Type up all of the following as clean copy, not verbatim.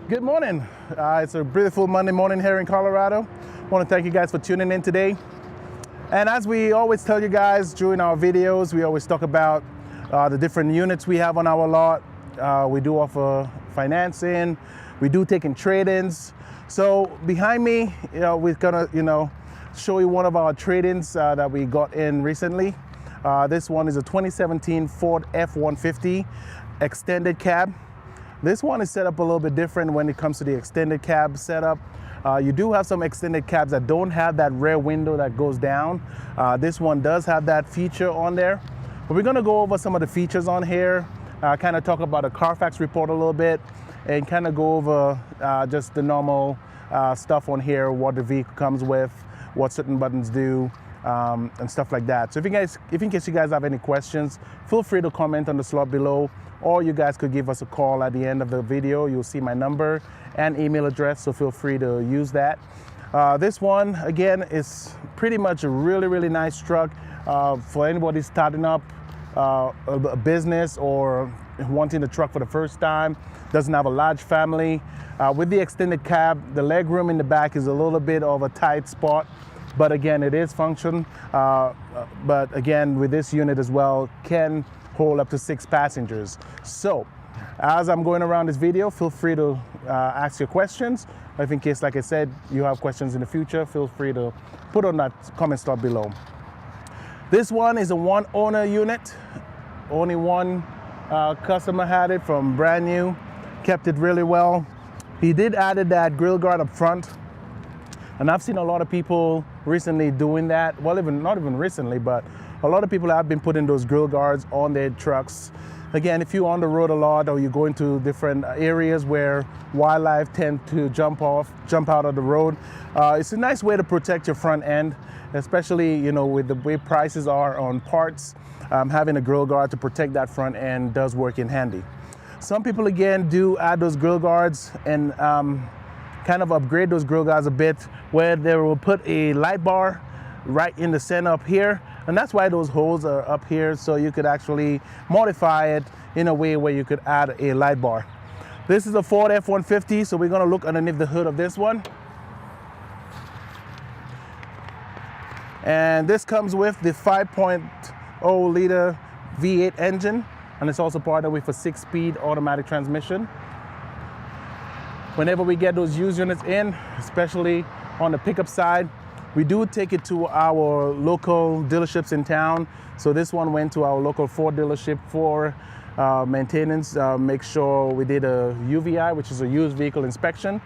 Good morning. It's a beautiful Monday morning here in Colorado. I want to thank you guys for tuning in today. And as we always tell you guys during our videos, we always talk about the different units we have on our lot. We do offer financing. We do take in trade-ins. So behind me, we're gonna, show you one of our trade-ins that we got in recently. This one is a 2017 Ford F-150 extended cab. This one is set up a little bit different when it comes to the extended cab setup. You do have some extended cabs that don't have that rear window that goes down. This one does have that feature on there. But we're gonna go over some of the features on here, kind of talk about a Carfax report a little bit, and kind of go over just the normal stuff on here, what the vehicle comes with, what certain buttons do, and stuff like that. So if in case you guys have any questions, feel free to comment on the slot below, or you guys could give us a call at the end of the video. You'll see my number and email address, so feel free to use that. This one, again, is pretty much a really nice truck for anybody starting up a business or wanting a truck for the first time, doesn't have a large family. With the extended cab, the leg room in the back is a little bit of a tight spot, but again, it is function. But again, with this unit as well, can hold up to 6 passengers. So as I'm going around this video, feel free to ask your questions. If in case, like I said, you have questions in the future, feel free to put on that comment slot below. This one is a one owner unit. Only one customer had it from brand new, kept it really well. He did added that grill guard up front. And I've seen a lot of people recently doing that. Well, not even recently, but a lot of people have been putting those grill guards on their trucks. Again, if you're on the road a lot or you go into different areas where wildlife tend to jump out of the road, it's a nice way to protect your front end, especially with the way prices are on parts. Having a grill guard to protect that front end does work in handy. Some people again do add those grill guards and kind of upgrade those grill guards a bit, where they will put a light bar right in the center up here, and that's why those holes are up here, so you could actually modify it in a way where you could add a light bar. This is a Ford F-150, so we're going to look underneath the hood of this one. And this comes with the 5.0 liter V8 engine, and it's also partnered with a 6-speed automatic transmission. Whenever we get those used units in, especially on the pickup side, we do take it to our local dealerships in town. So this one went to our local Ford dealership for maintenance. Make sure we did a UVI, which is a used vehicle inspection.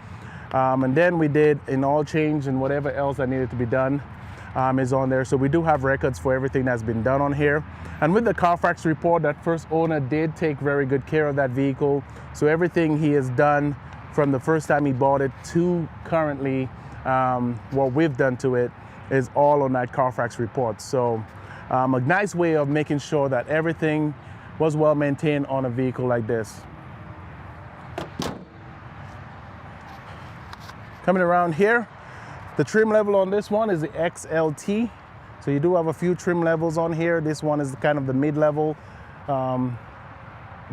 And then we did an oil change and whatever else that needed to be done is on there. So we do have records for everything that's been done on here. And with the Carfax report, that first owner did take very good care of that vehicle. So everything he has done from the first time he bought it to currently, what we've done to it is all on that Carfax report. So a nice way of making sure that everything was well maintained on a vehicle like this. Coming around here, the trim level on this one is the XLT. So you do have a few trim levels on here. This one is kind of the mid-level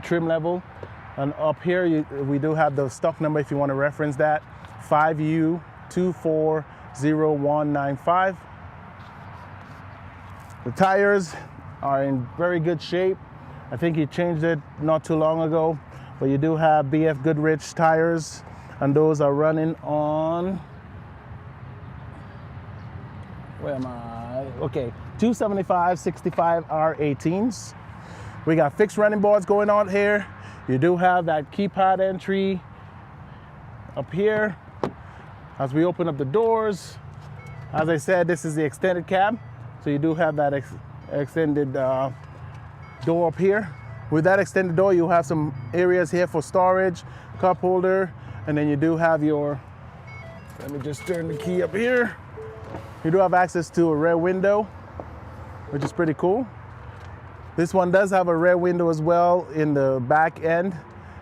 trim level. And up here, we do have the stock number if you want to reference that, 5U240195. The tires are in very good shape. I think he changed it not too long ago, but you do have BF Goodrich tires, and those are running on, where am I? Okay, 275/65 R18s. We got fixed running boards going on here. You do have that keypad entry up here. As we open up the doors, as I said, this is the extended cab. So you do have that extended door up here. With that extended door, you have some areas here for storage, cup holder, and then you do have your, let me just turn the key up here. You do have access to a rear window, which is pretty cool. This one does have a rear window as well in the back end.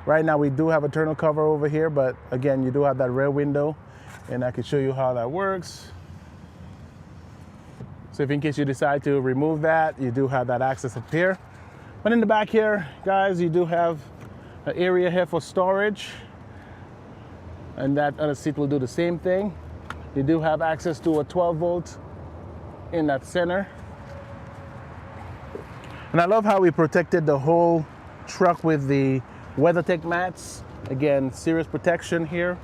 Right now we do have a tonneau cover over here, but again, you do have that rear window, and I can show you how that works. So if in case you decide to remove that, you do have that access up here. But in the back here, guys, you do have an area here for storage. and that other seat will do the same thing. You do have access to a 12 volt in that center. And I love how we protected the whole truck with the WeatherTech mats. Again, serious protection here.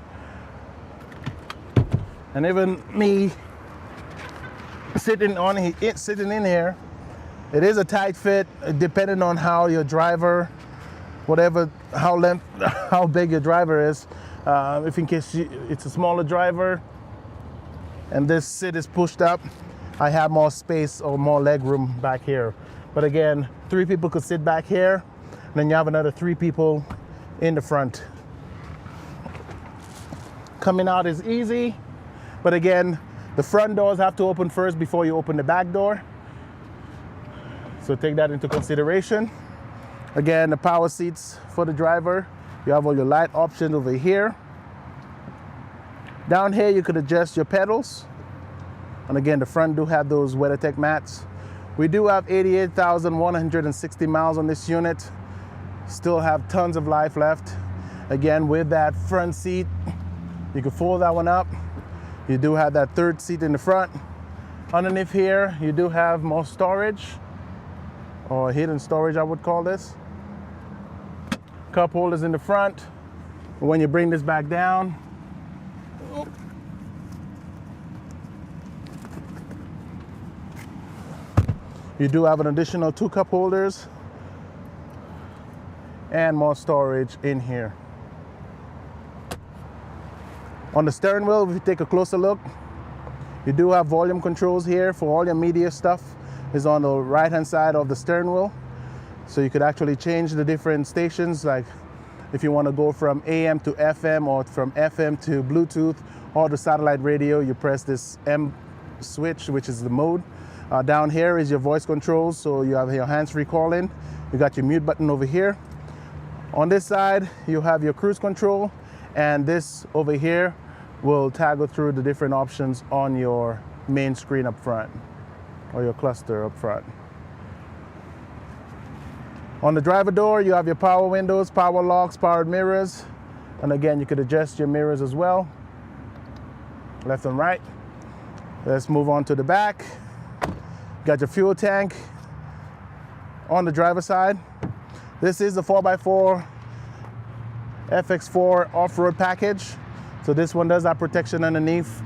And even me sitting in here, it is a tight fit depending on how your driver, how big your driver is. If in case it's a smaller driver and this seat is pushed up, I have more space or more leg room back here. But again, 3 people could sit back here, and then you have another 3 people in the front. Coming out is easy, but again, the front doors have to open first before you open the back door. So take that into consideration. Again, the power seats for the driver. You have all your light options over here. Down here, you could adjust your pedals. And again, the front do have those WeatherTech mats. We do have 88,160 miles on this unit. Still have tons of life left. Again, with that front seat, you can fold that one up. You do have that 3rd seat in the front. Underneath here, you do have more storage, or hidden storage, I would call this. Cup holders in the front. When you bring this back down, you do have an additional 2 cup holders and more storage in here. On the steering wheel, if you take a closer look, you do have volume controls here for all your media stuff. Is on the right hand side of the steering wheel. So you could actually change the different stations, like if you want to go from AM to FM or from FM to Bluetooth or the satellite radio, you press this M switch, which is the mode. Down here is your voice controls, so you have your hands-free calling. You got your mute button over here. On this side, you have your cruise control, and this over here will toggle through the different options on your main screen up front, or your cluster up front. On the driver door, you have your power windows, power locks, powered mirrors, and again, you could adjust your mirrors as well, left and right. Let's move on to the back. Got your fuel tank on the driver's side. This is the 4x4 FX4 off-road package. So this one does have protection underneath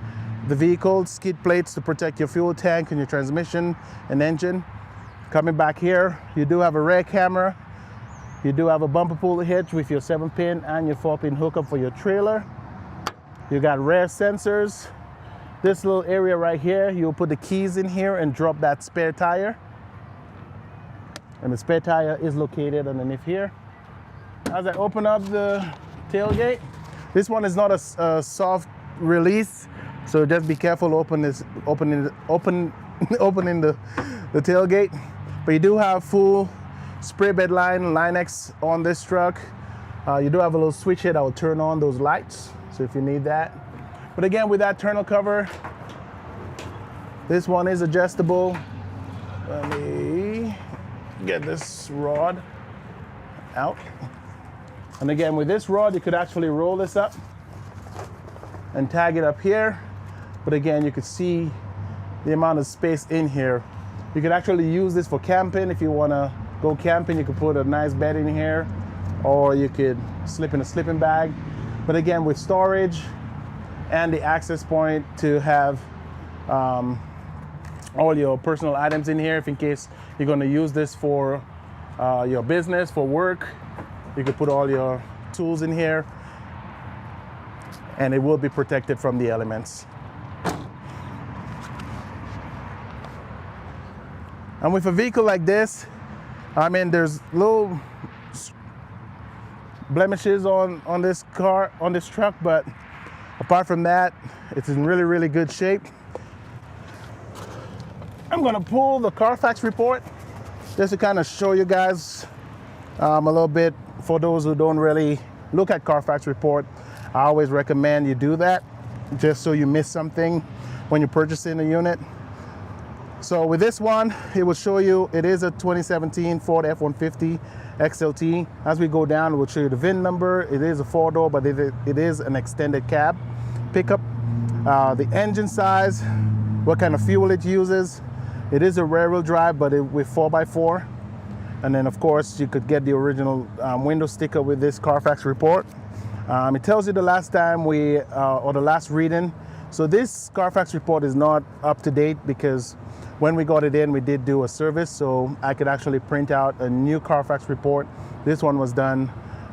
the vehicle, skid plates to protect your fuel tank and your transmission and engine. Coming back here, you do have a rear camera. You do have a bumper pulley hitch with your 7-pin and your 4-pin hookup for your trailer. You got rear sensors. This little area right here, you'll put the keys in here and drop that spare tire. And the spare tire is located underneath here. As I open up the tailgate, this one is not a soft release, so just be careful opening the tailgate. But you do have full spray bed line X on this truck. You do have a little switch here that will turn on those lights, so if you need that. But again, with that tonneau cover, this one is adjustable. Let me get this rod out. And again, with this rod, you could actually roll this up and tag it up here. But again, you could see the amount of space in here. You could actually use this for camping. If you want to go camping, you could put a nice bed in here, or you could slip in a sleeping bag. But again, with storage and the access point to have all your personal items in here, if in case you're going to use this for your business, for work, you could put all your tools in here, and it will be protected from the elements. And with a vehicle like this, I mean, there's little blemishes on this car, on this truck, but apart from that, it's in really, really good shape. I'm gonna pull the Carfax report just to kind of show you guys a little bit. For those who don't really look at Carfax report, I always recommend you do that just so you miss something when you're purchasing a unit. So with this one, it will show you it is a 2017 Ford F-150 XLT. As we go down, it will show you the VIN number. It is a 4-door, but it is an extended cab pickup. The engine size, what kind of fuel it uses. It is a rear-wheel drive, but with 4x4. And then, of course, you could get the original window sticker with this Carfax report. It tells you the last time or the last reading. So this Carfax report is not up to date because when we got it in, we did do a service. So I could actually print out a new Carfax report. This one was done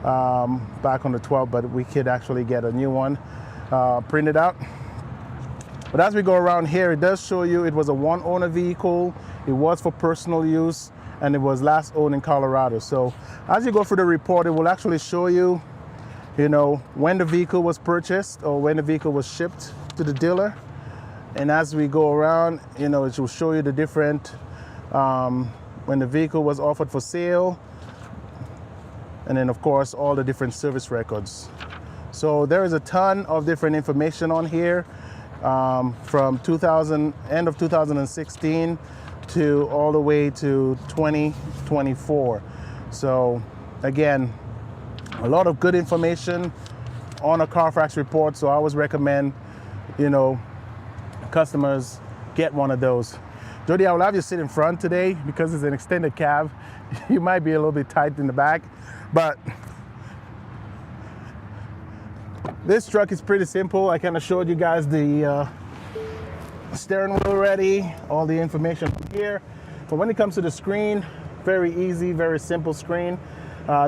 back on the 12th, but we could actually get a new one printed out. But as we go around here, it does show you it was a one-owner vehicle. It was for personal use, and it was last owned in Colorado. So as you go through the report, it will actually show you, when the vehicle was purchased or when the vehicle was shipped to the dealer. And as we go around, it will show you the different, when the vehicle was offered for sale, and then of course all the different service records. So there is a ton of different information on here, from end of 2016 to all the way to 2024. So again, a lot of good information on a Carfax report. So I always recommend, customers get one of those. Jody, I will have you sit in front today because it's an extended cab. You might be a little bit tight in the back, but this truck is pretty simple. I kind of showed you guys the steering wheel already, all the information here. But when it comes to the screen, very easy, very simple screen.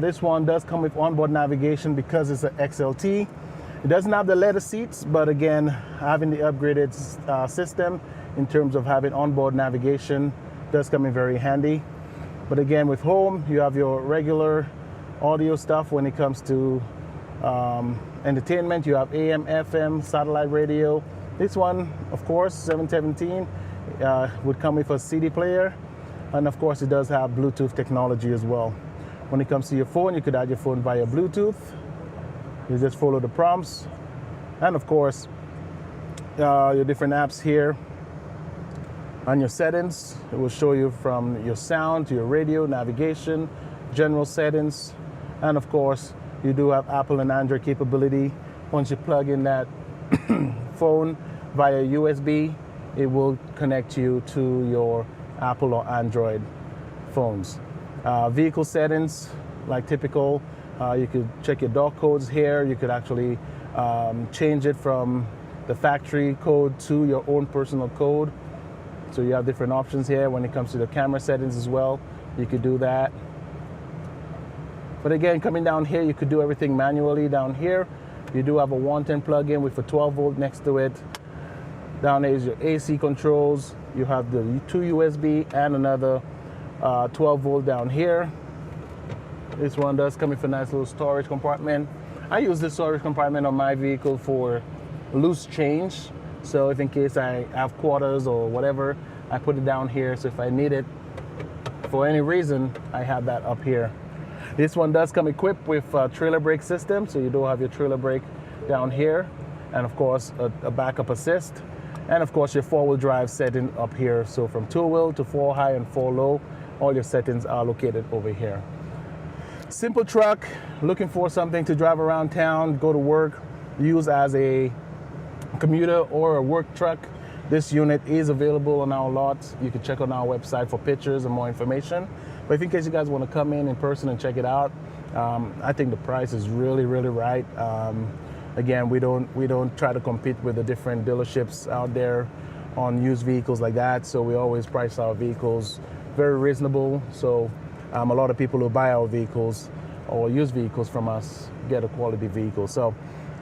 This one does come with onboard navigation because it's an XLT. It doesn't have the leather seats, but again, having the upgraded system in terms of having onboard navigation does come in very handy. But again, with home, you have your regular audio stuff. When it comes to entertainment, you have AM, FM, satellite radio. This one, of course, 717, would come with a CD player. And of course, it does have Bluetooth technology as well. When it comes to your phone, you could add your phone via Bluetooth. You just follow the prompts. And of course, your different apps here. On your settings, it will show you from your sound to your radio, navigation, general settings. And of course, you do have Apple and Android capability. Once you plug in that phone via USB, it will connect you to your Apple or Android phones. Vehicle settings, like typical, you could check your door codes here. You could actually change it from the factory code to your own personal code. So you have different options here. When it comes to the camera settings as well, you could do that. But again, coming down here, you could do everything manually down here. You do have a 110 plug-in with a 12 volt next to it. Down there is your AC controls. You have the 2 USB and another 12 volt down here. This one does come with a nice little storage compartment. I use this storage compartment on my vehicle for loose change. So if in case I have quarters or whatever, I put it down here. So if I need it for any reason, I have that up here. This one does come equipped with a trailer brake system. So you do have your trailer brake down here. And of course, a backup assist. And of course, your 4-wheel drive setting up here. So from 2-wheel to 4 high and 4 low, all your settings are located over here. Simple truck, looking for something to drive around town, go to work, use as a commuter or a work truck. This unit is available on our lot. You can check on our website for pictures and more information. But if in case you guys want to come in person and check it out, I think the price is really, really right. Again, we don't try to compete with the different dealerships out there on used vehicles like that. So we always price our vehicles very reasonable. So a lot of people who buy our vehicles or used vehicles from us get a quality vehicle. So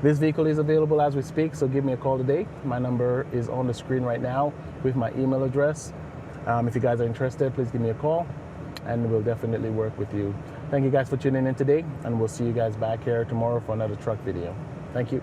this vehicle is available as we speak. So give me a call today. My number is on the screen right now with my email address. If you guys are interested, please give me a call and we'll definitely work with you. Thank you guys for tuning in today, and we'll see you guys back here tomorrow for another truck video. Thank you.